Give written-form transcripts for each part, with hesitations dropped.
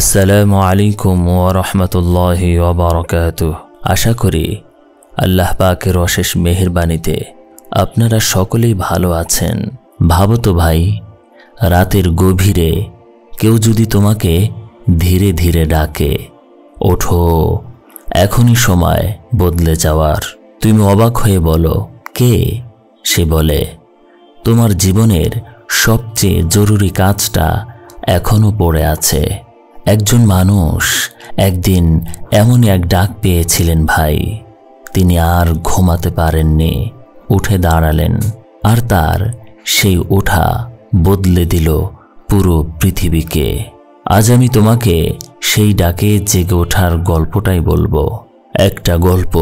আসসালামু আলাইকুম ওয়া রাহমাতুল্লাহি ওয়া বারাকাতুহু। আশা করি আল্লাহ পাকের অশেষ মেহেরবানিতে আপনারা সকলেই ভালো আছেন। ভাবো তো ভাই, রাতের গভীরে কেউ যদি তোমাকে ধীরে ধীরে ডাকে, ওঠো, এখনই সময় বদলে যাওয়ার। তুমি অবাক হয়ে বলো, কে? সে বলে, তোমার জীবনের সবচেয়ে জরুরি কাজটা এখনো পড়ে আছে। একজন মানুষ একদিন এমনই এক ডাক পেয়েছিলেন ভাই। তিনি আর ঘুমাতে পারেননি, উঠে দাঁড়ালেন, আর তার সেই ওঠা বদলে দিল পুরো পৃথিবীকে। আজ আমি তোমাকে সেই ডাকে জেগে ওঠার গল্পটাই বলবো। একটা গল্প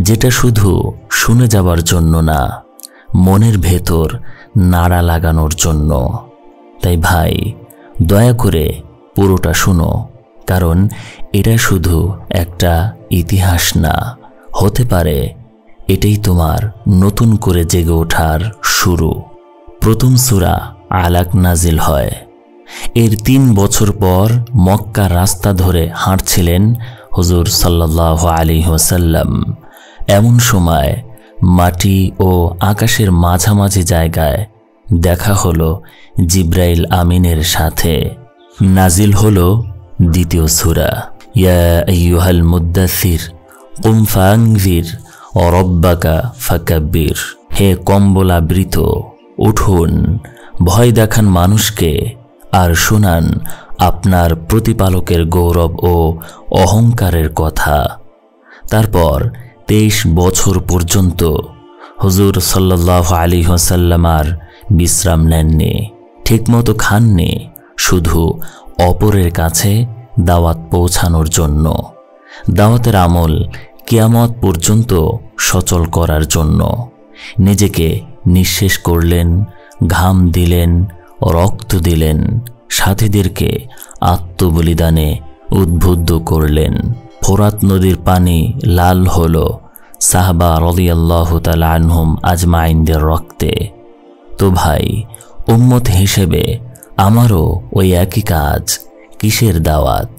যেটা শুধু শুনে যাবার জন্য না, মনের ভেতর নাড়া লাগানোর জন্য। তাই ভাই, দয়া করে পুরোটা শোনো, কারণ এটা শুধু একটা ইতিহাস না, হতে পারে এটাই তোমার নতুন করে জেগে ওঠার শুরু। প্রথম সূরা আলাক নাজিল হয়। এর 3 বছর পর মক্কার রাস্তা ধরে হাঁটছিলেন হুজুর সাল্লাল্লাহু আলাইহি ওয়াসাল্লাম। এমন সময় মাটি ও আকাশের মাঝামাঝি জায়গায় দেখা হলো জিব্রাইল আমিনের সাথে। নাজিল হলো দ্বিতীয় সূরা, ইয়া আইয়ুহাল মুদ্দাসির কুম ফাআনজির ওয়া রাব্বাকা ফাকাব্বির। হে কম্বলাবৃত, উঠুন, ভয় দেখান মানুষকে, আর শোনান আপনার প্রতিপালকের গৌরব ও অহংকারের কথা। তারপর 23 বছর পর্যন্ত হুজুর সাল্লাল্লাহু আলাইহি ওয়াসাল্লাম আর বিশ্রাম নেননি, ঠিকমতো খাননি, শুধু অপরের কাছে দাওয়াত পৌঁছানোর জন্য। দাওয়াতের আমল কিয়ামত পর্যন্ত সচল করার জন্য। নিজেকে নিঃশেষ করলেন, ঘাম দিলেন, রক্ত দিলেন, সাথীদেরকে আত্মবলিদানে উদ্বুদ্ধ করলেন। ফোরাত নদীর পানি লাল হলো সাহাবা রাদিয়াল্লাহু তাআলা আনহুম আজমাইনদের রক্তে। তো ভাই, উম্মত হিসেবে আমারও ওই একই কাজ। কিসের দাওয়াত?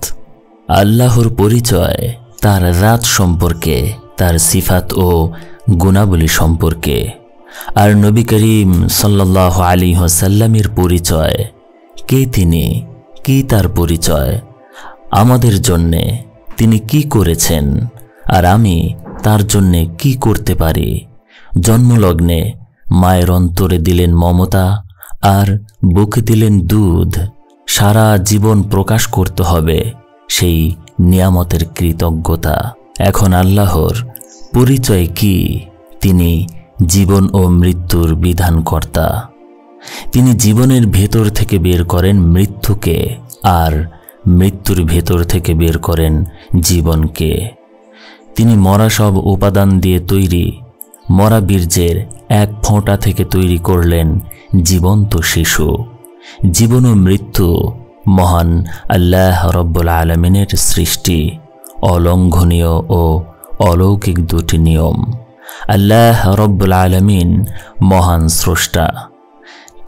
আল্লাহর পরিচয়, তার রাত সম্পর্কে, তার সিফাত ও গুণাবলী সম্পর্কে। আর নবী করিম সাল্লাল্লাহু আলাইহি ওয়াসাল্লামের পরিচয়, কে তিনি, কি তার পরিচয়, আমাদের জন্যে তিনি কি করেছেন, আর আমি তার জন্যে কি করতে পারি। জন্মলগ্নে মায়ের অন্তরে দিলেন মমতা, আর বুকে দিলেন দুধ। সারা জীবন প্রকাশ করতে হবে সেই নিয়ামতের কৃতজ্ঞতা। এখন আল্লাহর পরিচয় কি? তিনি জীবন ও মৃত্যুর বিধানকর্তা। তিনি জীবনের ভেতর থেকে বের করেন মৃত্যুকে, আর মৃত্যুর ভেতর থেকে বের করেন জীবনকে। তিনি মরা সব উপাদান দিয়ে তৈরি। মরা বীর্যের এক ফোঁটা থেকে তৈরি করলেন জীবন্ত শিশু। জীবন ও মৃত্যু মহান আল্লাহ রাব্বুল আলামিনের সৃষ্টি, অলঙ্ঘনীয় ও অলৌকিক দুটি নিয়ম। আল্লাহ রাব্বুল আলামিন মহান স্রষ্টা।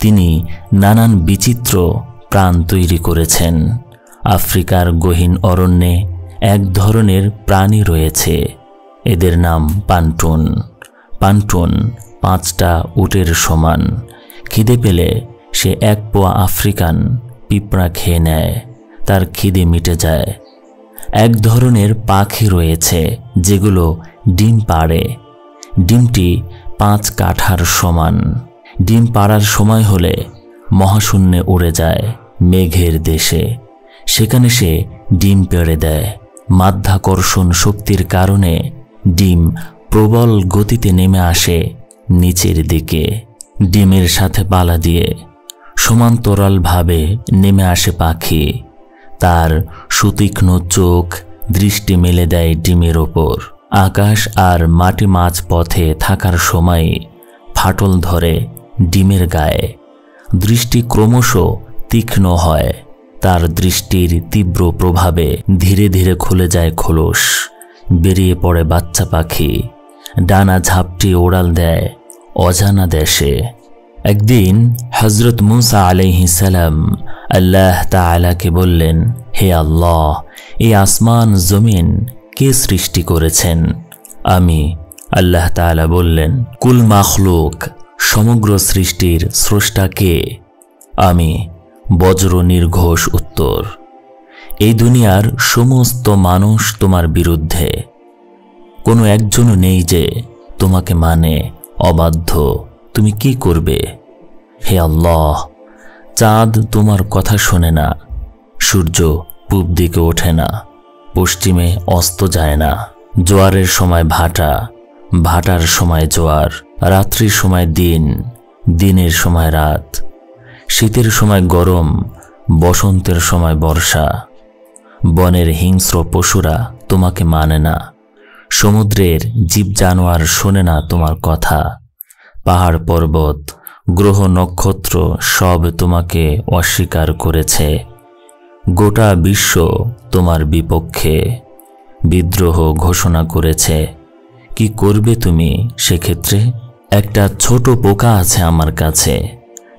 তিনি নানান বিচিত্র প্রাণ তৈরি করেছেন। আফ্রিকার গহীন অরণ্যে এক ধরনের প্রাণী রয়েছে, এদের নাম পান্টুন। পান্টুন 5টা উটের সমান। খিদে পেলে সে 1 পোয়া আফ্রিকান পিঁপড়া খেয়ে নেয়, তার খিদে মিটে যায়। এক ধরনের পাখি রয়েছে যেগুলো ডিম পাড়ে। ডিমটি 5 কাঠার সমান। ডিম পাড়ার সময় হলে মহাশূন্যে উড়ে যায় মেঘের দেশে। সেখানে সে ডিম পেড়ে দেয়। মাধ্যাকর্ষণ শক্তির কারণে ডিম প্রবল গতিতে নেমে আসে নিচের দিকে। ডিমের সাথে পালা দিয়ে সমান্তরালভাবে নেমে আসে পাখি। তার সুতীক্ষ্ণ চোখ দৃষ্টি মেলে দেয় ডিমের ওপর। আকাশ আর মাটি মাঝ পথে থাকার সময় ফাটল ধরে ডিমের গায়ে। দৃষ্টি ক্রমশ তীক্ষ্ণ হয়। তার দৃষ্টির তীব্র প্রভাবে ধীরে ধীরে খুলে যায় খোলস। বেরিয়ে পড়ে বাচ্চা পাখি। ডানা ঝাপটিয়ে ওড়াল দেয় অজানা দেশে। একদিন হযরত মূসা আলাইহিস সালাম আল্লাহ তাআলাকে বললেন, হে আল্লাহ, এই আসমান জমিন কে সৃষ্টি করেছেন? আমি। আল্লাহ তাআলা বললেন, কুল মাখলুক, সমগ্র সৃষ্টির স্রষ্টা কে? আমি। বজ্র নির্ঘোষ উত্তর। এই দুনিয়ার সমস্ত মানুষ তোমার বিরুদ্ধে, কোনো একজনও নেই যে তোমাকে মানে, অবাধ্য। তুমি কি করবে? হে আল্লাহ, চাঁদ তোমার কথা শোনে না, সূর্য পূব দিকে ওঠে না, পশ্চিমে অস্ত যায় না, জোয়ারের সময় ভাটা, ভাটার সময় জোয়ার, রাত্রির সময় দিন, দিনের সময় রাত, শীতের সময় গরম, বসন্তের সময় বর্ষা। বনের হিংস্র পশুরা তোমাকে মানে না, সমুদ্রের জীব জানোয়ার শোনে না তোমার কথা, পাহাড় পর্বত, গ্রহ নক্ষত্র সব তোমাকে অস্বীকার করেছে। গোটা বিশ্ব তোমার বিপক্ষে বিদ্রোহ ঘোষণা করেছে। কি করবে তুমি সেক্ষেত্রে? একটা ছোট পোকা আছে আমার কাছে।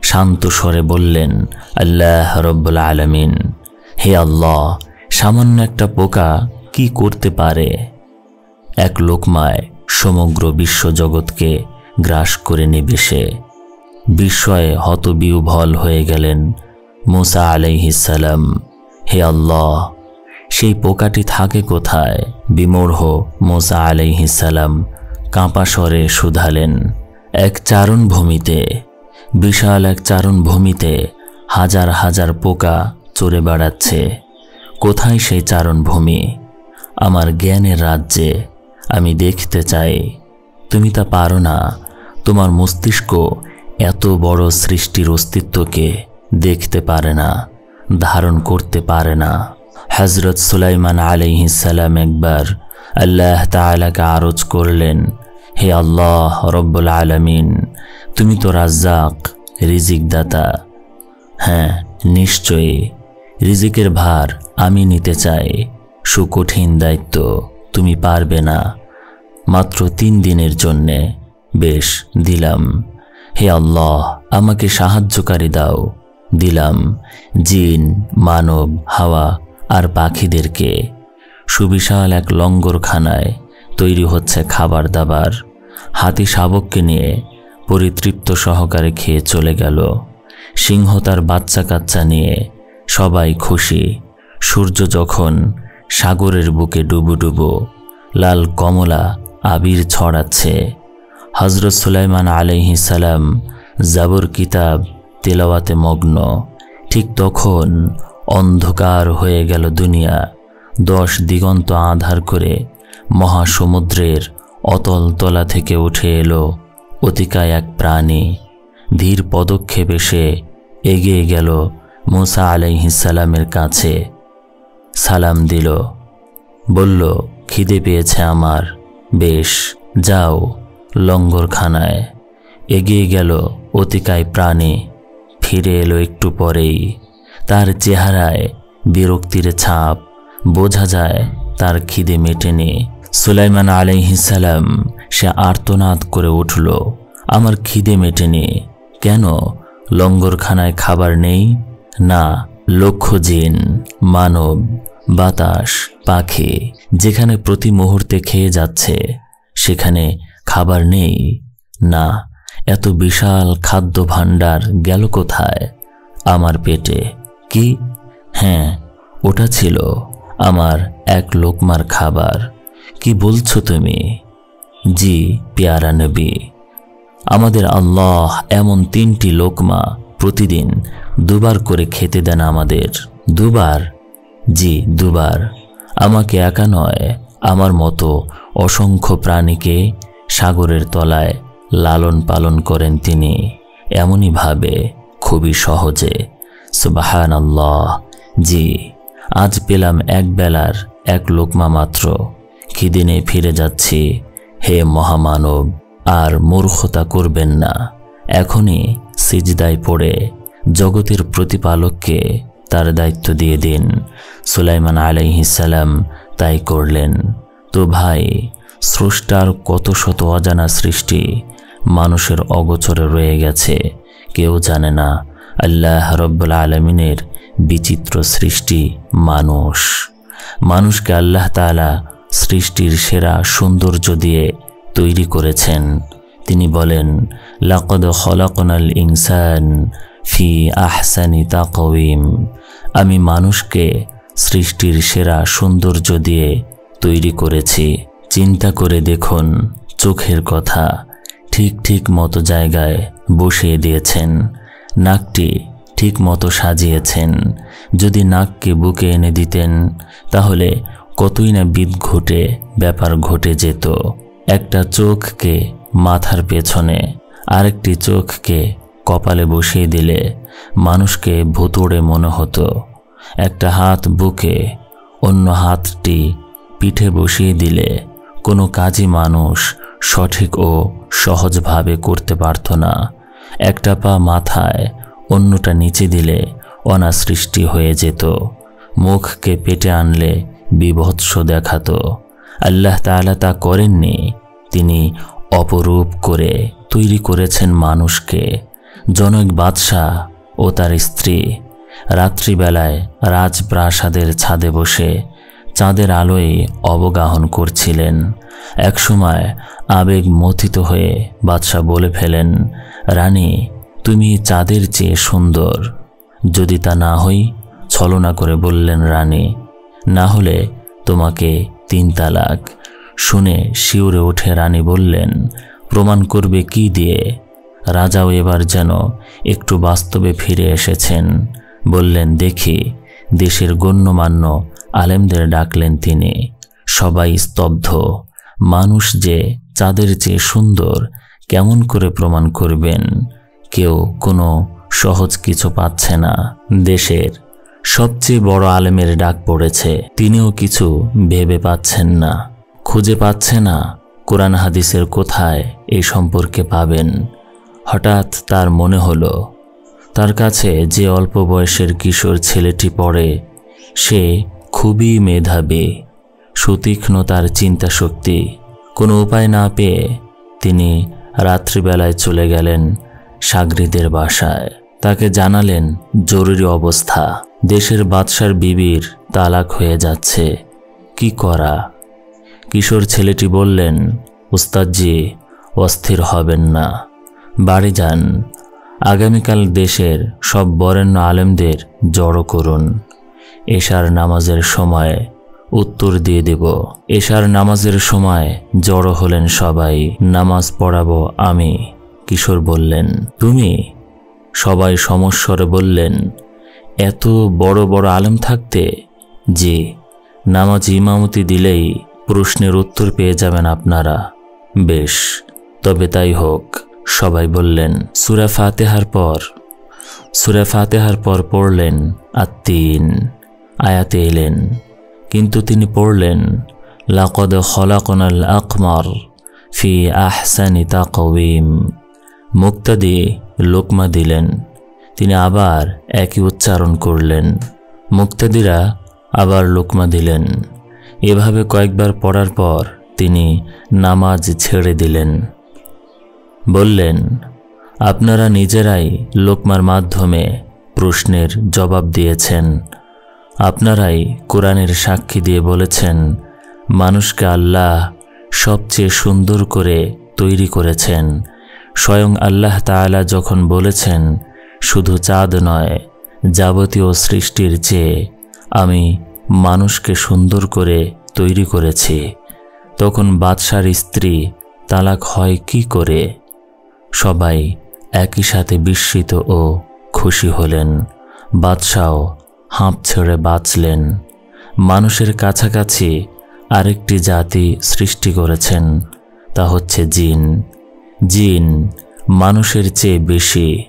শান্ত স্বরে বললেন আল্লাহ রব্বুল আলামিন, হে আল্লাহ, সামান্য একটা পোকা কি করতে পারে? এক লোকমায় সমগ্র বিশ্বজগৎকে গ্রাস করে নেবে সে। বিস্ময়ে হতবিহ্বল হয়ে গেলেন মুসা আলাইহিস সালাম। হে আল্লাহ, সেই পোকাটি থাকে কোথায়? বিমূঢ় মুসা আলাইহিস সালাম কাঁপা স্বরে শুধালেন, এক চারণভূমিতে, বিশাল এক চারণভূমিতে হাজার হাজার পোকা চড়ে বেড়াচ্ছে। কোথায় সেই চারণভূমি? আমার জ্ঞানের রাজ্যে। আমি দেখতে চাই। তুমি তা পারো না। তোমার মস্তিষ্ক এত বড় সৃষ্টির অস্তিত্বকে দেখতে পারে না, ধারণ করতে পারে না। হযরত সুলাইমান আলাইহিস সালাম একবার আল্লাহ তাআলাকে আরজ করলেন, হে আল্লাহ রব্বুল আলামিন, তুমি তো রাজ্জাক, রিজিক দাতা। হ্যাঁ, নিশ্চয়ই রিজিকের ভার আমি নিতে চাই। সুকঠিন দায়িত্ব, তুমি পারবে না। মাত্র 3 দিনের জন্যে। বেশ, দিলাম। হে আল্লাহ, আমাকে সাহায্যকারী দাও। দিলাম। জিন, মানব, হাওয়া আর পাখিদেরকে। সুবিশাল এক লঙ্গরখানায় তৈরি হচ্ছে খাবার দাবার। হাতি শাবককে নিয়ে পরিতৃপ্ত সহকারে খেয়ে চলে গেল। সিংহ তার বাচ্চা কাচ্চা নিয়ে, সবাই খুশি। সূর্য যখন সাগরের বুকে ডুবুডুবু লাল কমলা আবির ছড়াচ্ছে। হযরত সুলাইমান আলাইহিস সালাম জাবর কিতাব তেলাওয়াতে মগ্ন। ঠিক তখন অন্ধকার হয়ে গেল দুনিয়া। 10 দিগন্ত আঁধার করে মহাসমুদ্রের অতল তলা থেকে উঠে এলো অতিকায় এক প্রাণী। ধীর পদক্ষেপে সে এগিয়ে গেল মুসা আলাইহিস সালামের কাছে। সালাম দিল, বলল, খিদে পেয়েছে আমার। বেশ, যাও লঙ্গরখানায়। এগিয়ে গেল অতিকায় প্রাণী। ফিরে এলো একটু পরেই। তার চেহারায় বিরক্তির ছাপ। বোঝা যায় তার খিদে মেটেনি। সুলাইমান আলাইহিস সালাম সে আর্তনাদ করে উঠল, আমার খিদে মেটেনি। কেন? লঙ্গরখানায় খাবার নেই? না, লক্ষ জিন, মানব, বাতাস, পাখি যেখানে প্রতি মুহূর্তে খেয়ে যাচ্ছে, সেখানে খাবার নেই? না, এত বিশাল খাদ্য ভাণ্ডার গেল কোথায়? আমার পেটে। কি? হ্যাঁ, ওটা ছিল আমার এক লোকমার খাবার। কি বলছো তুমি? জি পেয়ারা নবী, আমাদের আল্লাহ এমন 3টি লোকমা প্রতিদিন 2 বার করে খেতে দেন আমাদের। 2 বার? জি, 2 বার। আমাকে একা নয়, আমার মতো অসংখ্য প্রাণীকে সাগরের তলায় লালন পালন করেন তিনি, এমনই ভাবে, খুবই সহজে। সুবহানাল্লাহ। জি, আজ পেলাম এক বেলার 1 লোকমা মাত্র। খিদে নিয়ে ফিরে যাচ্ছি। হে মহামানব, আর মূর্খতা করবেন না। এখনই সিজদায় পড়ে জগতের প্রতিপালককে তার দায়িত্ব দিয়ে দিন। সুলাইমান আলাইহিস সালাম তাই করলেন। তো ভাই, স্রষ্টার কত শত অজানা সৃষ্টি মানুষের অগোচরে রয়ে গেছে, কেউ জানে না। আল্লাহ রব্বুল আলামিনের বিচিত্র সৃষ্টি মানুষ। মানুষকে আল্লাহ তাআলা সৃষ্টির সেরা সৌন্দর্য দিয়ে তৈরি করেছেন। তিনি বলেন, লাকাদ খলাকনাল ইনসান ফি আহসানি তাকওয়িম। আমি মানুষকে সৃষ্টির সেরা সৌন্দর্য দিয়ে তৈরি করেছি। চিন্তা করে দেখুন, চোখের কথা ঠিক ঠিক মতো জায়গায় বসিয়ে দিয়েছেন, নাকটি ঠিক মতো সাজিয়েছেন। যদি নাককে বুকে এনে দিতেন তাহলে কতই না বিদঘুটে ব্যাপার ঘটে যেত। একটা চোখকে মাথার পেছনে, আরেকটি চোখকে কপালে বসিয়ে দিলে মানুষকে ভুতুড়ে মনে হতো। একটা হাত বুকে, অন্য হাতটি পিঠে বসিয়ে দিলে কোনো কাজই মানুষ সঠিক ও সহজভাবে করতে পারত না। একটা পা মাথায়, অন্যটা নিচে দিলে অনাসৃষ্টি হয়ে যেত। মুখকে পেটে আনলে বিভৎস দেখাতো। আল্লাহ তাআলা তা করেননি। তিনি অপরূপ করে তৈরি করেছেন মানুষকে। জনক বাদশাহ ও তার স্ত্রী রাত্রিবেলায় রাজপ্রাসাদের ছাদে বসে চাঁদের আলোয় অবগাহন করছিলেন। একসময় আবেগ মথিত হয়ে বাদশাহ বলে ফেলেন, রানী, তুমি চাঁদের চেয়ে সুন্দর। যদি তা না হই, ছলনা করে বললেন রানী, না হলে তোমাকে 3 তালাক। শুনে শিউরে উঠে রানী বললেন, প্রমাণ করবে কি দিয়ে? রাজাও এবার যেন একটু বাস্তবে ফিরে এসেছেন। বললেন, দেখি। দেশের গণ্যমান্য আলেমদের ডাকলেন তিনি। সবাই স্তব্ধ। মানুষ যে চাঁদের চেয়ে সুন্দর কেমন করে প্রমাণ করবেন? কেউ কোনো সহজ কিছু পাচ্ছে না। দেশের সবচেয়ে বড় আলেমের ডাক পড়েছে, তিনিও কিছু ভেবে পাচ্ছেন না, খুঁজে পাচ্ছে না কোরআন হাদিসের কোথায় এই সম্পর্কে পাবেন। হঠাৎ তার মনে হলো, তার কাছে যে অল্প বয়সের কিশোর ছেলেটি পড়ে সে খুবই মেধাবী, সুতীক্ষ্ণ তার চিন্তা শক্তি। কোনো উপায় না পেয়ে তিনি রাত্রিবেলায় চলে গেলেন সাগরিদের বাসায়। তাকে জানালেন জরুরি অবস্থা, দেশের বাদশার বিবির তালাক হয়ে যাচ্ছে, কি করা? কিশোর ছেলেটি বললেন, উস্তাদজি, অস্থির হবেন না, বাড়ি যান। আগামীকাল দেশের সব বরেণ্য আলেমদের জড়ো করুন। এশার নামাজের সময় উত্তর দিয়ে দেব। এশার নামাজের সময় জড়ো হলেন সবাই। নামাজ পড়াবো আমি। কিশোর বললেন, তুমি? সবাই সমস্বরে বললেন, এত বড় বড় আলেম থাকতে? জি, নামাজ ইমামতি দিলেই প্রশ্নের উত্তর পেয়ে যাবেন আপনারা। বেশ, তবে তাই হোক। সবাই বললেন। সূরা ফাতিহার পর পড়লেন আত-তিন আয়াতে এলেন, কিন্তু তিনি পড়লেন লাকাদ খলাকনাল আকমার ফি আহসানি তাকওয়িম। মুক্তাদি লোকমা দিলেন, তিনি আবার একই উচ্চারণ করলেন। মুক্তাদিরা আবার লোকমা দিলেন। এভাবে কয়েকবার পড়ার পর তিনি নামাজ ছেড়ে দিলেন। বললেন, আপনারা নিজেরাই লোকমার মাধ্যমে প্রশ্নের জবাব দিয়েছেন। আপনারাই কোরআনের সাক্ষী দিয়ে বলেছেন মানুষকে আল্লাহ সবচেয়ে সুন্দর করে তৈরি করেছেন। স্বয়ং আল্লাহ তাআলা যখন বলেছেন, শুধু চাঁদ নয়, যাবতীয় সৃষ্টির চেয়ে আমি মানুষকে সুন্দর করে তৈরি করেছি, তখন বাদশার স্ত্রী তালাক হয় কি করে? সবাই একই সাথে বিস্মিত ও খুশি হলেন। বাদশাও হাঁপ ছেড়ে বাঁচলেন। মানুষের কাছাকাছি আরেকটি জাতি সৃষ্টি করেছেন, তা হচ্ছে জিন। জিন মানুষের চেয়ে বেশি,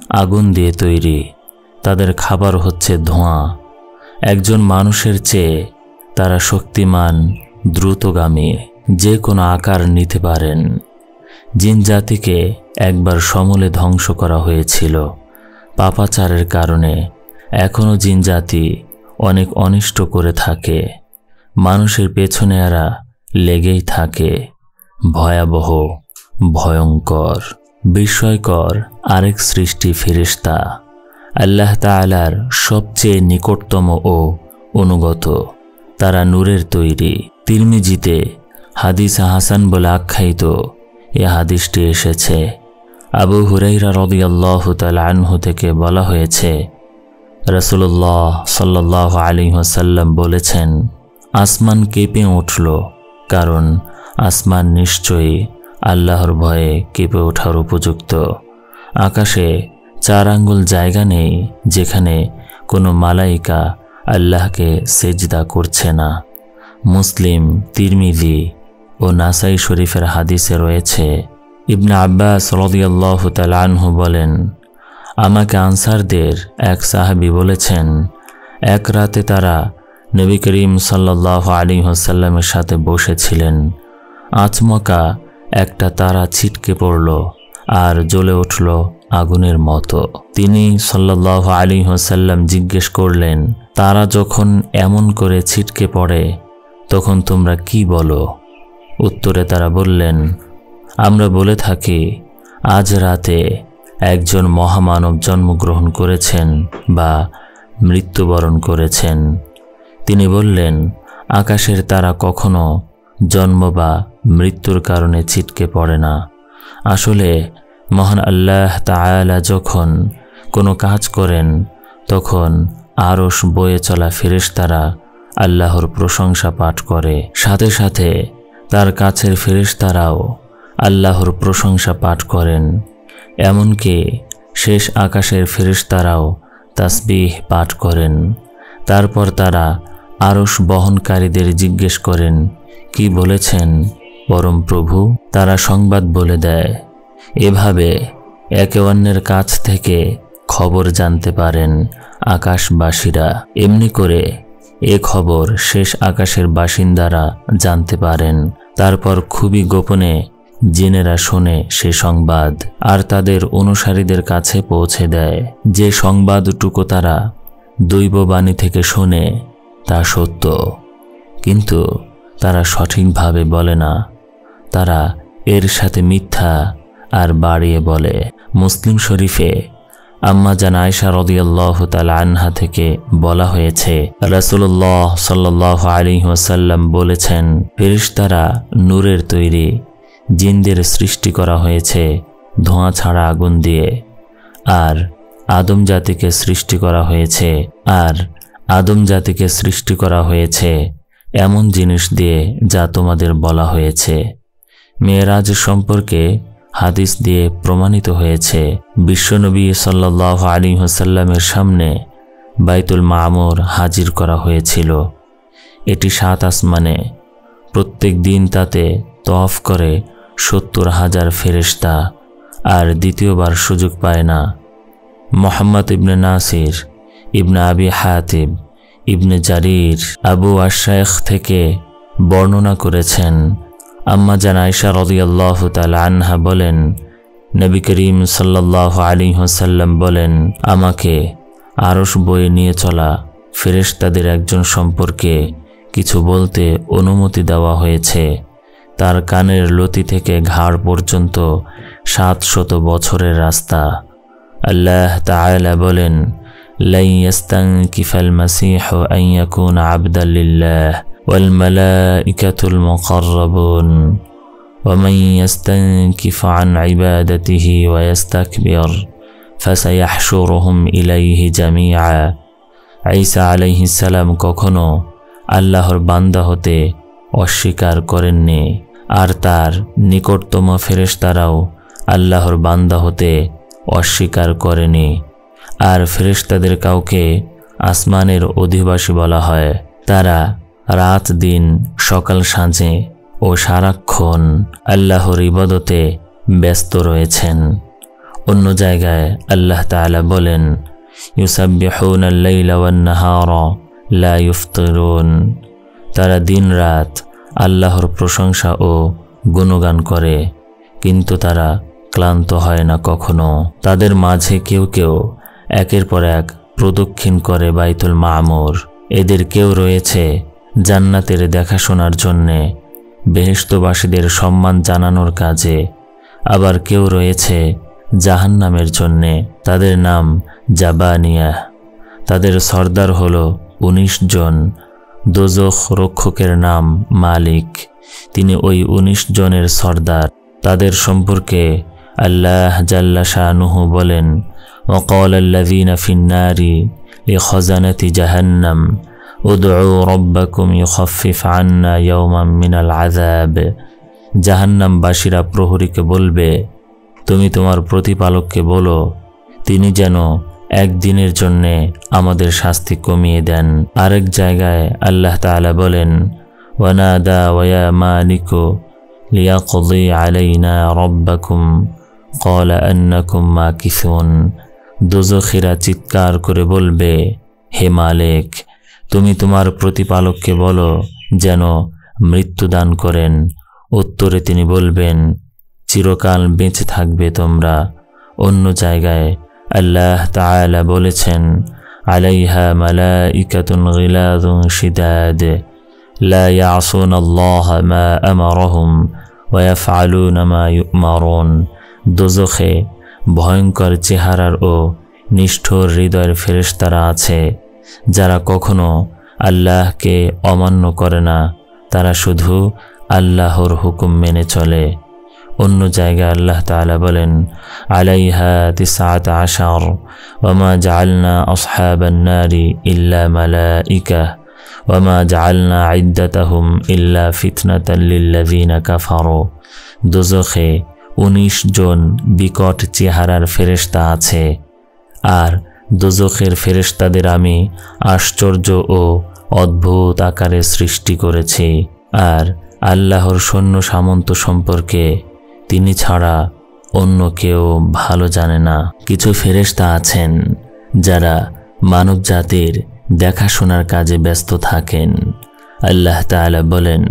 আগুন দিয়ে তৈরি। তাদের খাবার হচ্ছে ধোঁয়া। একজন মানুষের চেয়ে তারা শক্তিমান, দ্রুতগামী, যে কোনো আকার নিতে পারেন। জিন জাতিকে একবার সমূলে ধ্বংস করা হয়েছিল পাপাচারের কারণে। এখনও জিন জাতি অনেক অনিষ্ট করে থাকে। মানুষের পেছনে এরা লেগেই থাকে। ভয়াবহ, ভয়ঙ্কর, বিস্ময়কর আরেক সৃষ্টি ফেরেশতা। আল্লাহ তাআলার সবচেয়ে নিকটতম ও অনুগত। তারা নূরের তৈরি। তিরমিজিতে হাদিস হাসান বলে আখ্যায়িত এ হাদিসটি এসেছে। আবু হুরাইরা রাদিয়াল্লাহু তাআলা আনহু থেকে বলা হয়েছে, রাসূলুল্লাহ সাল্লাল্লাহু আলাইহি ওয়াসাল্লাম বলেছেন, আসমান কেঁপে উঠল, কারণ আসমান নিশ্চয়ই আল্লাহর ভয়ে কেঁপে ওঠার উপযুক্ত। আকাশে 4 আঙ্গুল জায়গা নেই যেখানে কোনো মালাইকা আল্লাহকে সেজদা করছে না। মুসলিম, তিরমিজি ও নাসাই শরীফের হাদিসে রয়েছে। ইবনে আব্বাস রাদিয়াল্লাহু তাআলা আনহু বলেন, আমাকে আনসারদের এক সাহাবী বলেছেন, এক রাতে তারা নবী করিম সাল্লাল্লাহু আলাইহি ওয়াসাল্লামের সাথে বসেছিলেন। আচমকা একটা তারা ছিটকে পড়ল আর জ্বলে উঠল আগুনের মতো। তিনি সাল্লাল্লাহু আলাইহি ওয়াসাল্লাম জিজ্ঞেস করলেন, তারা যখন এমন করে ছিটকে পড়ে তখন তোমরা কি বলো? উত্তরে তারা বললেন, আমরা বলে থাকি, আজ রাতে একজন মহামানব জন্মগ্রহণ করেছেন বা মৃত্যুবরণ করেছেন। তিনি বললেন, আকাশের তারা কখনো জন্ম বা মৃত্যুর কারণে ছিটকে পড়ে না। আসলে মহান আল্লাহ তাআলা যখন কোনো কাজ করেন তখন আরশ বয়ে চলা ফেরেশতারা আল্লাহর প্রশংসা পাঠ করে, সাথে সাথে তার কাছের ফেরেশতারাও আল্লাহর প্রশংসা পাঠ করেন। এমনকি শেষ আকাশের ফেরেশতারাও তাসবিহ পাঠ করেন। তারপর তারা আরশ বহনকারীদের জিজ্ঞেস করেন, কি বলেছেন পরম প্রভু? তারা সংবাদ বলে দেয়। এভাবে একে অন্যের কাছ থেকে খবর জানতে পারেন আকাশবাসীরা। এমনি করে এ খবর শেষ আকাশের বাসিন্দারা জানতে পারেন। তারপর খুবই গোপনে জিনেরা শোনে সে সংবাদ আর তাদের অনুসারীদের কাছে পৌঁছে দেয়। যে সংবাদটুকু তারা দৈববাণী থেকে শোনে তা সত্য, কিন্তু তারা সঠিকভাবে বলে না। তারা এর সাথে মিথ্যা আর বাড়িয়ে বলে। মুসলিম শরীফে আম্মা জান আয়েশা রাদিয়াল্লাহু তাআলা আনহা থেকে বলা হয়েছে, রাসূলুল্লাহ সাল্লাল্লাহু আলাইহি ওয়াসাল্লাম বলেছেন, ফেরেশতারা নূরের তৈরি। জিনদের সৃষ্টি করা হয়েছে ধোঁয়া ছাড়া আগুন দিয়ে, আর আদম জাতিকে সৃষ্টি করা হয়েছে এমন জিনিস দিয়ে যা তোমাদের বলা হয়েছে। মেরাজ সম্পর্কে হাদিস দিয়ে প্রমাণিত হয়েছে, বিশ্বনবী সাল্লাল্লাহু আলাইহি ওয়াসাল্লামের সামনে বাইতুল মামুর হাজির করা হয়েছিল। এটি 7 আসমানে। প্রত্যেক দিন তাতে তওয়াফ করে 70,000 ফেরেশতা, আর দ্বিতীয়বার সুযোগ পায় না। মুহাম্মদ ইবনে নাসির, ইবনে আবি হাতিব, ইবনে জারির, আবু আশ-শাইখ থেকে বর্ণনা করেছেন, আম্মা জান আয়েশা রাদিয়াল্লাহু তাআলা আনহা বলেন, নবী করিম সাল্লাল্লাহু আলাইহি ওয়াসাল্লাম বলেন, আমাকে আরশ বয়ে নিয়ে চলা ফেরেশতাদের একজন সম্পর্কে কিছু বলতে অনুমতি দেওয়া হয়েছে। তার কানের লতি থেকে ঘাড় পর্যন্ত 700 বছরের রাস্তা। আল্লাহ তাআলা বলেন, লাই ইয়াস্তানকিফাল মাসীহু আন ইয়াকুনা আবদান লিল্লাহ ওয়াল মালাইকাতুল মুকাররাবুন ওয়া মান ইয়াস্তানকিফ আন ইবাদাতিহি ওয়া ইয়াস্তাকবির ফাসায়াহশুরুহুম ইলাইহি জামিআ। ঈসা আলাইহিস সালাম কখনো আল্লাহর বান্দা হতে অস্বীকার করেননি, আর তার নিকটতম ফেরেশতারাও আল্লাহর বান্দা হতে অস্বীকার করেনি। আর ফেরেশতাদের কাউকে আসমানের অধিবাসী বলা হয়। তারা রাত দিন, সকাল সাঁঝে ও সারাক্ষণ আল্লাহর ইবাদতে ব্যস্ত রয়েছেন। অন্য জায়গায় আল্লাহ তাআলা বলেন, ইউসাব্বিহুনাল লাইলা ওয়ান নাহারা লা ইফতিরুন। তারা দিন রাত আল্লাহর প্রশংসা ও গুণগান করে, কিন্তু তারা ক্লান্ত হয় না কখনো। তাদের মাঝে কেউ কেউ একের পর এক প্রদক্ষিণ করে বাইতুল মামুর। এদের কেউ রয়েছে জান্নাতের দেখাশোনার জন্যে, বেহেশতবাসীদের সম্মান জানানোর কাজে, আবার কেউ রয়েছে জাহান্নামের জন্যে। তাদের নাম জাবানিয়া। তাদের সর্দার হলো 19 জন। দোজখ রক্ষকের নাম মালিক, তিনি ওই 19 জনের সর্দার। তাদের সম্পর্কে আল্লাহ জাল্লা শানুহু বলেন, وقال الذين في النار لخزنة جهنم ادعوا ربكم يخفف عنا يوما من العذاب। জাহান্নামবাসীরা প্রহরীকে বলবে, তুমি তোমার প্রতিপালককে বলো তিনি যেন একদিনের জন্যে আমাদের শাস্তি কমিয়ে দেন। আরেক জায়গায় আল্লাহ তাআলা বলেন, ওয়ানাদা ওয়া মালিকু লিয়াকদি আলাইনা রাব্বাকুম ক্বালা আন্নাকুম মাকিসুন। দোজখীরা চিৎকার করে বলবে, হে মালিক, তুমি তোমার প্রতিপালককে বলো যেন মৃত্যুদান করেন। উত্তরে তিনি বলবেন, চিরকাল বেঁচে থাকবে তোমরা। অন্য জায়গায় আল্লাহ তাআলা বলেছেন, আলাইহা মালাইকাতুন গিলাযুন শিদাদ লা ইয়াসুনাল্লাহা মা আমারহুম ওয়া ইয়াফআলুনা মা ইউমারুন। দোজখে ভয়ঙ্কর চেহারার ও নিষ্ঠুর হৃদয়ের ফেরেশতারা আছে, যারা কখনো আল্লাহকে অমান্য করে না, তারা শুধু আল্লাহর হুকুম মেনে চলে। অন্য জায়গায় আল্লাহ তাআলা বলেন, আলাইহা 19 ওয়া মা জাআলনা আসহাবান নারি ইল্লা মালাইকা ওয়া মা জাআলনা ইদ্দাতাহুম ইল্লা ফিতনাতাল লিল্লাযিনা কাফারু। দোজখে 19 জন বিকট চেহারার ফেরেশতা আছে, আর দোজখের ফেরেশতাদের আমি আশ্চর্য ও অদ্ভুত আকারে সৃষ্টি করেছি। আর আল্লাহর সৈন্য সামন্ত সম্পর্কে তিনি ছাড়া অন্য কেউ ভালো জানে না। কিছু ফেরেশতা আছেন যারা মানব জাতির দেখাশোনার কাজে ব্যস্ত থাকেন। আল্লাহ তাআলা বলেন,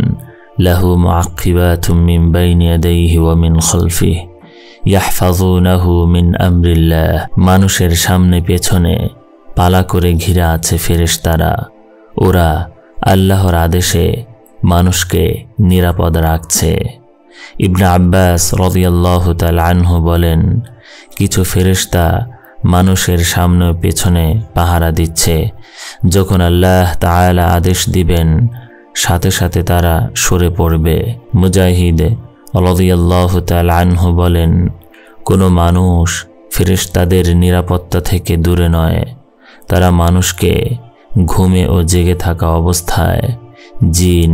লাহু মুআক্কিবাতুম মিন বাইনি ইয়াদাইহি ওয়া মিন খালফিহি ইয়াহফাযুনাহু মিন আমরিল্লাহ। মানুষের সামনে পেছনে পালা করে ঘিরে আছে ফেরেশতারা। ওরা আল্লাহর আদেশে মানুষকে নিরাপদ রাখছে। ইবনে আব্বাস রাদিয়াল্লাহু তাআলা আনহু বলেন, কিছু ফেরেশতা মানুষের সামনে ও পেছনে পাহারা দিচ্ছে। যখন আল্লাহ তাআলা আদেশ দিবেন, সাথে সাথে তারা সরে পড়বে। মুজাহিদ রাদিয়াল্লাহু তাআলা আনহু বলেন, কোনো মানুষ ফেরেশতাদের নিরাপত্তা থেকে দূরে নয়। তারা মানুষকে ঘুমে ও জেগে থাকা অবস্থায় জিন,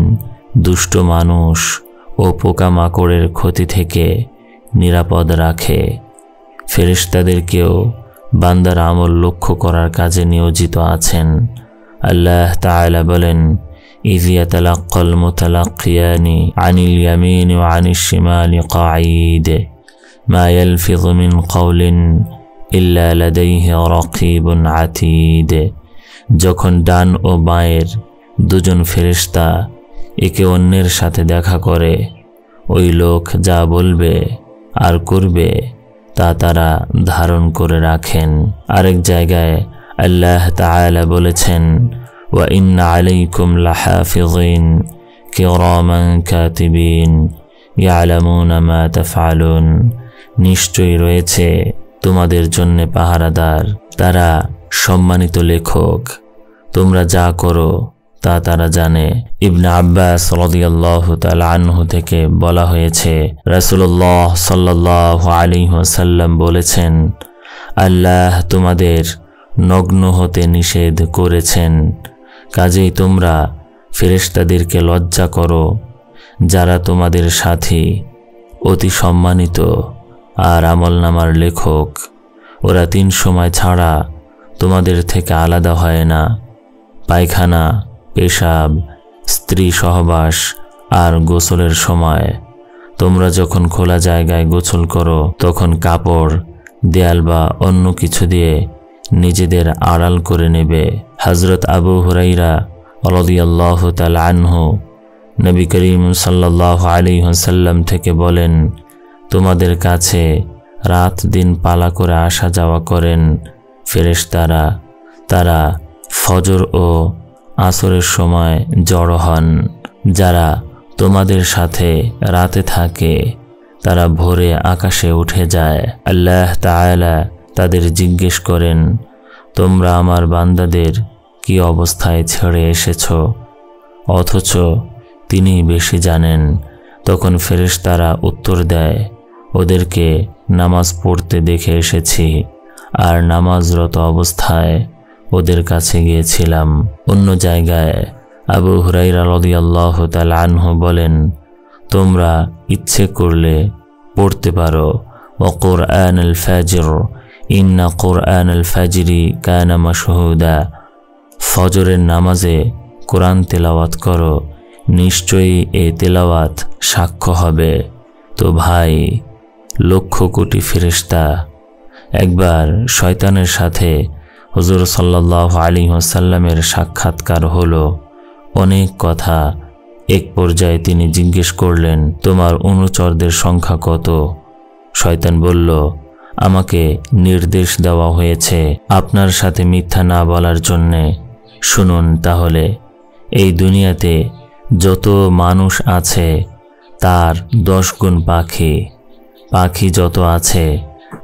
দুষ্ট মানুষ ও পোকামাকড়ের ক্ষতি থেকে নিরাপদ রাখে। ফেরেশতাদেরকেও বান্দার আমল লক্ষ্য করার কাজে নিয়োজিত আছেন। আল্লাহ তাআলা বলেন, ইয ইয়াতালাক্কাল মুতালাক্কিয়ানি আনিল ইয়ামিনি ওয়া আনিশ শিমালি কাঈদ মা ইয়ালফিযু মিন কাওলিন ইল্লা লাদাইহি রাকীবুন আতীদ। যখন ডান ও বাঁয়ের দুজন ফেরেশতা একে অন্যের সাথে দেখা করে, ওই লোক যা বলবে আর করবে তা তারা ধারণ করে রাখেন। আরেক জায়গায় আল্লাহ তাআলা বলেছেন, ওয়া ইন্না আলাইকুম লাহাফিযিন কিরামান কাতিবিন ইয়ালামুনা মা তাফআলুন। নিশ্চয়ই রয়েছে তোমাদের জন্য পাহারাদার, তারা সম্মানিত লেখক, তোমরা যা করো তা তারা জানে। ইবনে আব্বাস রাদিয়াল্লাহু তাআলা আনহু থেকে বলা হয়েছে, রাসূলুল্লাহ সাল্লাল্লাহু আলাইহি ওয়াসাল্লাম বলেছেন, আল্লাহ তোমাদের নগ্ন হতে নিষেধ করেছেন, কাজেই তোমরা ফেরেশতাদেরকে লজ্জা করো, যারা তোমাদের সাথী, অতি সম্মানিত আর আমলনামার লেখক। ওরা 3 সময় ছাড়া তোমাদের থেকে আলাদা হয় না, পায়খানা, পেশাব, স্ত্রী সহবাস আর গোসলের সময়। তোমরা যখন খোলা জায়গায় গোসল করো, তখন কাপড়, দেয়াল বা অন্য কিছু দিয়ে নিজেদের আড়াল করে নেবে। হযরত আবু হুরায়রা রাদিয়াল্লাহু তাআলা আনহু নবী করিম সাল্লাল্লাহু আলাইহি ওয়াসাল্লাম থেকে বলেন, তোমাদের কাছে রাত দিন পালা করে আসা যাওয়া করেন ফেরেশতারা। তারা ফজর ও আসরের সময় জড়ো হন। যারা তোমাদের সাথে রাতে থাকে তারা ভোরে আকাশে উঠে যায়। আল্লাহ তাআলা তাদের জিজ্ঞেস করেন, তোমরা আমার বান্দাদের কি অবস্থায় ছেড়ে এসেছ? অথচ তিনি বেশি জানেন। তখন ফেরেশতারা উত্তর দেয়, ওদেরকে নামাজ পড়তে দেখে এসেছি, আর নামাজরত অবস্থায় ওদের কাছে গিয়েছিলাম। অন্য জায়গায় আবু হুরায়রা রাদিয়াল্লাহু তাআলা আনহু বলেন, তোমরা ইচ্ছে করলে পড়তে পারো, ওয়া কুরআনুল ফাজর ইন্না কুরআনুল ফাজরি কানা মাশহুদা। ফজরের নামাজে কোরআন তেলাওয়াত করো, নিশ্চয়ই এই তেলাওয়াত সাক্ষ্য হবে। তো ভাই, লক্ষ কোটি ফেরেশতা একবার শয়তানের সাথে হুজুর সাল্লাল্লাহু আলাইহি ওয়াসাল্লামের সাক্ষাৎকার হলো। অনেক কথা। এক পর্যায়ে তিনি জিজ্ঞেস করলেন, তোমার অনুচরদের সংখ্যা কত? শয়তান বলল, আমাকে নির্দেশ দেওয়া হয়েছে আপনার সাথে মিথ্যা না বলার জন্যে। শুনুন তাহলে, এই দুনিয়াতে যত মানুষ আছে তার 10 গুণ পাখি, পাখি যত আছে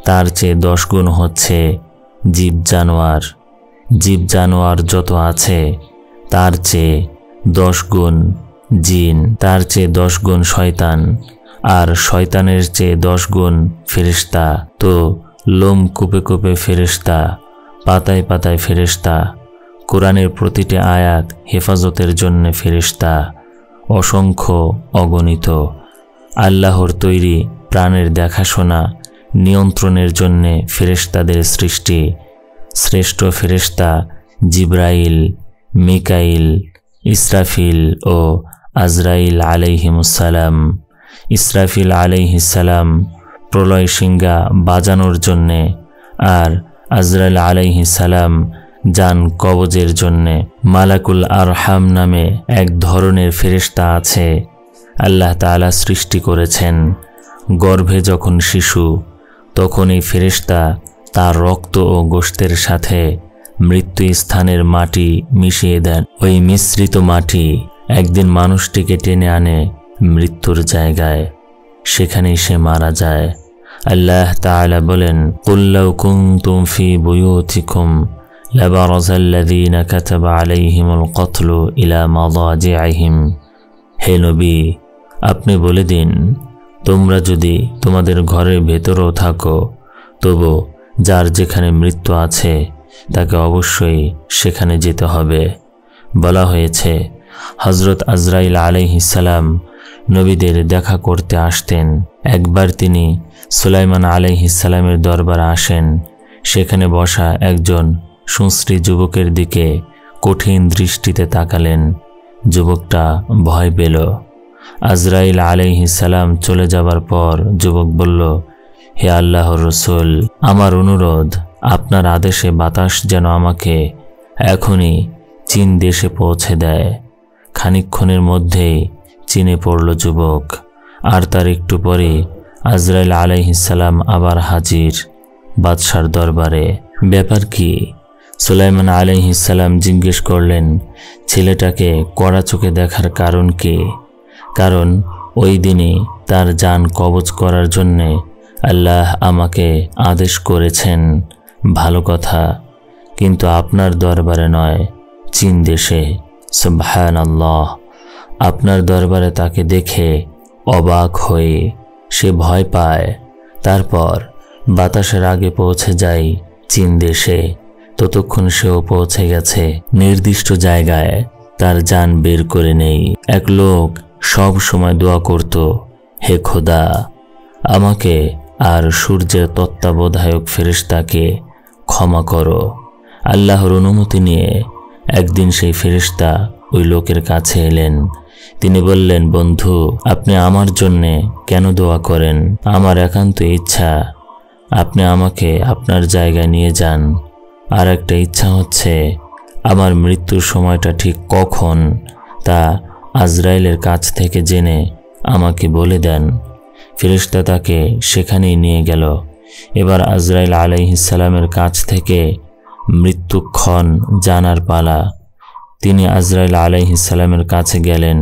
তার চেয়ে 10 গুণ হচ্ছে জীব জানোয়ার, জীব জানোয়ার যত আছে তার চেয়ে 10 গুণ জিন, তার চেয়ে 10 গুণ শয়তান, আর শয়তানের চেয়ে 10 গুণ ফেরেশতা। তো লোম কূপে কূপে ফেরেশতা, পাতায় পাতায় ফেরেশতা, কোরআনের প্রতিটি আয়াত হেফাজতের জন্য ফেরেশতা, অসংখ্য অগণিত। আল্লাহর তৈরি প্রাণের দেখাশোনা নিয়ন্ত্রণের জন্যে ফেরেশতাদের সৃষ্টি। শ্রেষ্ঠ ফেরেশতা জিবরাইল, মিকাইল, ইসরাফিল ও আজরাইল আলাইহিমুসসালাম। ইসরাফিল আলাইহিসসালাম প্রলয় সিংহা বাজানোর জন্যে, আর আজরাইল আলাইহিসসালাম জান কবজের জন্যে। মালাকুল আরহাম নামে এক ধরনের ফেরেশতা আছে, আল্লাহ তাআলা সৃষ্টি করেছেন। গর্ভে যখন শিশু, তখন এই ফেরেশতা তার রক্ত ও গোশতের সাথে মৃত্যু স্থানের মাটি মিশিয়ে দেন। ওই মিশ্রিত মাটি একদিন মানুষটিকে টেনে আনে মৃত্যুর জায়গায়, সেখানেই সে মারা যায়। আল্লাহ তাআলা বলেন, কুল লাউ কুনতুম ফি বুয়ুতিকুম লাবারাযাল্লাযীনা কাতাবা আলাইহিমুল কতলু ইলা মাদাজি'হিম। হে নবী, আপনি বলে দিন, তোমরা যদি তোমাদের ঘরের ভেতরেও থাকো, তবু যার যেখানে মৃত্যু আছে তাকে অবশ্যই সেখানে যেতে হবে। বলা হয়েছে, হযরত আজরাইল আলাইহিসসালাম নবীদের দেখা করতে আসতেন। একবার তিনি সুলাইমান আলাইহিসসালামের দরবারে আসেন। সেখানে বসা একজন সুশ্রী যুবকের দিকে কঠিন দৃষ্টিতে তাকালেন। যুবকটা ভয় পেল। আজরাইল আলাইহিসসালাম চলে যাবার পর যুবক বলল, হে আল্লাহর রাসূল, আমার অনুরোধ, আপনার আদেশে বাতাস যেন আমাকে এখনই চীন দেশে পৌঁছে দেয়। খানিকক্ষণের মধ্যেই চীনে পড়ল যুবক, আর তার একটু পরে আজরাইল আলাইহিসসালাম আবার হাজির বাদশার দরবারে। ব্যাপার কি? সুলাইমান আলাইহিসসালাম জিজ্ঞেস করলেন, ছেলেটাকে কড়া চোখে দেখার কারণ কি? কারণ ওই দিনই তার জান কবজ করার জন্যে আল্লাহ আমাকে আদেশ করেছেন। ভালো কথা, কিন্তু আপনার দরবারে নয়, চীন দেশে। সুবহানাল্লাহ। আপনার দরবারে তাকে দেখে অবাক হয়ে সে ভয় পায়। তারপর বাতাসের আগে পৌঁছে যায় চীন দেশে। ততক্ষণ সেও পৌঁছে গেছে নির্দিষ্ট জায়গায়। তার জান বের করে নেই। এক লোক সব সময় দোয়া করত, হে খোদা, আমাকে আর সূর্যের তত্ত্বাবধায়ক ফেরেশতাকে ক্ষমা করো। আল্লাহর অনুমতি নিয়ে একদিন সেই ফেরেশতা ওই লোকের কাছে এলেন। তিনি বললেন, বন্ধু, আপনি আমার জন্যে কেন দোয়া করেন? আমার একান্ত ইচ্ছা আপনি আমাকে আপনার জায়গায় নিয়ে যান। আর একটা ইচ্ছা হচ্ছে, আমার মৃত্যুর সময়টা ঠিক কখন তা আজরাইলের কাছ থেকে জেনে আমাকে বলে দেন। ফেরেশতা তাকে সেখানেই নিয়ে গেল। এবার আজরাইল আলাইহিসসালামের কাছ থেকে মৃত্যুক্ষণ জানার পালা। তিনি আজরাইল আলাইহিসসালামের কাছে গেলেন।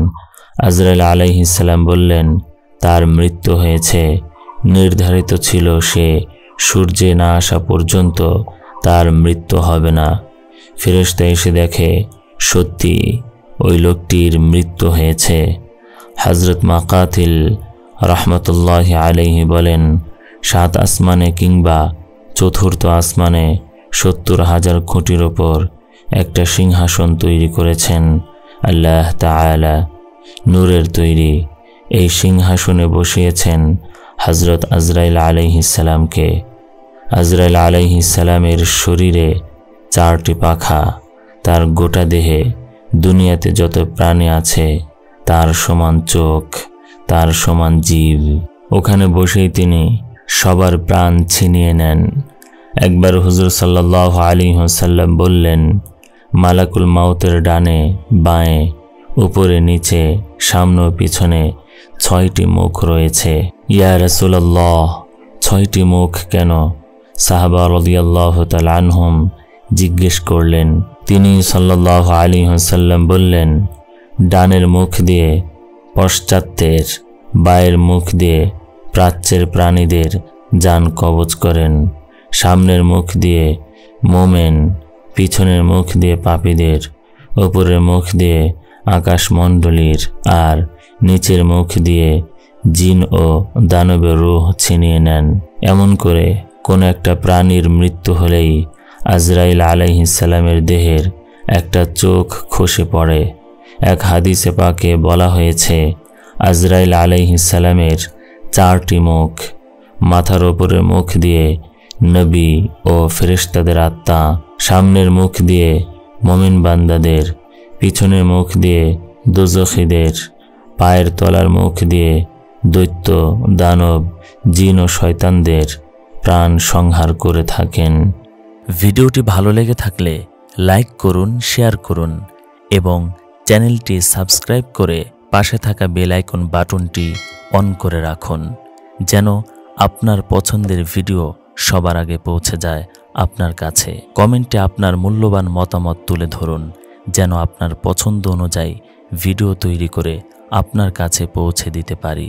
আজরাইল আলাইহিসসালাম বললেন, তার মৃত্যু হয়েছে। নির্ধারিত ছিল সে সূর্যে না আসা পর্যন্ত তার মৃত্যু হবে না। ফেরেশতা এসে দেখে সত্যি ওই লোকটির মৃত্যু হয়েছে। হযরত মাকাতিল রাহমাতুল্লাহি আলাইহি বলেন, 7 আসমানে কিংবা চতুর্থ আসমানে 70,000 খুঁটির ওপর একটা সিংহাসন তৈরি করেছেন আল্লাহ তাআলা, নূরের তৈরি। এই সিংহাসনে বসিয়েছেন হযরত আজরাইল আলাইহিস সালামকে। আজরাইল আলাইহিস সালামের শরীরে 4টি পাখা, তার গোটা দেহে দুনিয়াতে যত প্রাণী আছে তার সমান চোখ, তার সমান জীব। ওখানে বসেই তিনি সবার প্রাণ ছিনিয়ে নেন। একবার হুজুর সাল্লাল্লাহু আলাইহি ওয়াসাল্লাম বললেন, মালাকুল মাউতের ডানে বাঁয়ে উপরে নিচে সামনে ও পিছনে 6টি মুখ রয়েছে। ইয়া রাসূলুল্লাহ, 6টি মুখ কেন? সাহাবা রাদিয়াল্লাহু তাআলা আনহুম জিজ্ঞেস করলেন। তিনি সাল্লাল্লাহু আলাইহি ওয়াসাল্লাম বললেন, ডানের মুখ দিয়ে পশ্চাতের, বায়ের মুখ দিয়ে প্রাচ্যের প্রাণীদের জান কবজ করেন, সামনের মুখ দিয়ে মোমেন, পিছনের মুখ দিয়ে পাপীদের, উপরের মুখ দিয়ে আকাশমণ্ডলীর, আর নিচের মুখ দিয়ে জিন ও দানবের রূহ ছিনিয়ে নেন। এমন করে কোন একটা প্রাণীর মৃত্যু হলেই আজরাইল আলাইহিস সালামের দেহের একটা চোখ খসে পড়ে। এক হাদিসে পাকে বলা হয়েছে, আজরাইল আলাইহিস সালামের 4টি মুখ, মাথার ওপরের মুখ দিয়ে নবী ও ফেরেশতাদের আত্মা, সামনের মুখ দিয়ে মুমিন বান্দাদের, পিছনের মুখ দিয়ে দোজখীদের, পায়ের তলার মুখ দিয়ে দৈত্য, দানব, জিন ও শয়তানদের প্রাণ সংহার করে থাকেন। ভিডিওটি ভালো লেগে থাকলে লাইক করুন, শেয়ার করুন এবং চ্যানেলটি সাবস্ক্রাইব করে পাশে থাকা বেল আইকন বাটনটি অন করে রাখুন, যেন আপনার পছন্দের ভিডিও সবার আগে পৌঁছে যায় আপনার কাছে। কমেন্টে আপনার মূল্যবান মতামত তুলে ধরুন, যেন আপনার পছন্দ অনুযায়ী ভিডিও তৈরি করে আপনার কাছে পৌঁছে দিতে পারি।